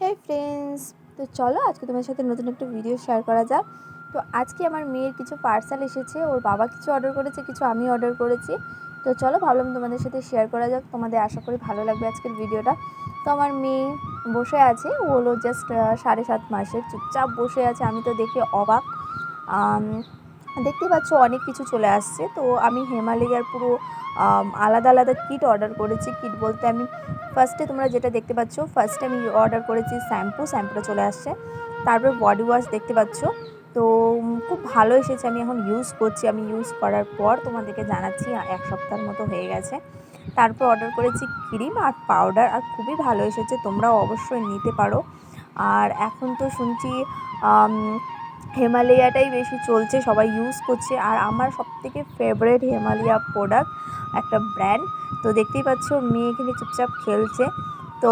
হে friends, তো চলো আজকে তোমার সাথে নতুন একটা ভিডিও শেয়ার করা যাক। তো আজকে আমার মেয়ের কিছু পার্সেল এসেছে, ওর বাবা কিছু অর্ডার করেছে, কিছু আমি অর্ডার করেছি। তো চলো ভাবলাম তোমাদের সাথে শেয়ার করা যাক, তোমাদের আশা করি ভালো লাগবে আজকের ভিডিওটা। তো আমার মেয়ে বসে আছে, ও হলো জাস্ট 7.5 মাসের, চুপচাপ বসে আছে। আমি তো দেখে অবাক। দেখতে পাচ্ছ অনেক কিছু চলে আসছে। তো আমি হিমালয়ার পুরো আলাদা আলাদা কিট অর্ডার করেছি। কিট বলতে আমি ফার্স্টে তোমরা যেটা দেখতে পাচ্ছ, ফার্স্টে আমি অর্ডার করেছি শ্যাম্পুটা চলে আসছে। তারপর বডি ওয়াশ দেখতে পাচ্ছ। তো খুব ভালো এসেছে, আমি এখন ইউজ করছি। আমি ইউজ করার পর তোমাদেরকে জানাচ্ছি, 1 সপ্তাহের মতো হয়ে গেছে। তারপর অর্ডার করেছি ক্রিম আর পাউডার, আর খুবই ভালো এসেছে, তোমরাও অবশ্যই নিতে পারো। আর এখন তো শুনছি হিমালয়াটাই বেশি চলছে, সবাই ইউজ করছে। আর আমার সবথেকে ফেভারিট হিমালয়া প্রোডাক্ট একটা ব্র্যান্ড। তো দেখতেই পাচ্ছ মেয়ে এখানে চুপচাপ খেলছে। তো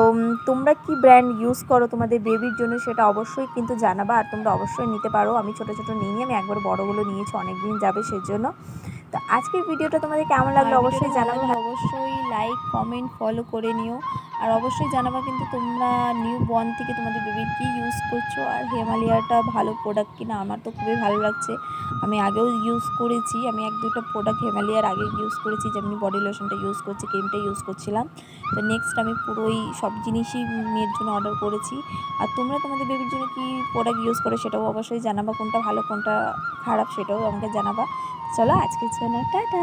তোমরা কি ব্র্যান্ড ইউজ করো তোমাদের বেবির জন্য সেটা অবশ্যই কিন্তু জানাবা। আর তোমরা অবশ্যই নিতে পারো। আমি ছোটো ছোটো নিইনি, আমি একবার বড়গুলো নিয়েছি, অনেক দিন যাবে সেজন্য। তো আজকের ভিডিওটা তোমাদের কেমন লাগলো অবশ্যই জানাবো। অবশ্যই লাইক কমেন্ট ফলো করে নিও। আর অবশ্যই জানাবা কিন্তু তোমরা নিউ বর্ন থেকে তোমাদের বেবির কী ইউজ করছো, আর হিমালয়াটা ভালো প্রোডাক্ট কিনা। আমার তো খুবই ভালো লাগছে, আমি আগেও ইউজ করেছি। আমি 1-2টা প্রোডাক্ট হিমালয়ার আগে ইউজ করেছি, যেমনি বডি লোশনটা ইউজ করছি, ক্রিমটা ইউজ করছিলাম। তো নেক্সট আমি পুরোই সব জিনিসই মেয়ের জন্য অর্ডার করেছি। আর তোমরা তোমাদের বেবির জন্য কী প্রোডাক্ট ইউজ করো সেটাও অবশ্যই জানাবা, কোনটা ভালো কোনটা খারাপ সেটাও আমাকে জানাবা। চলো আজকের জন্য টাটা।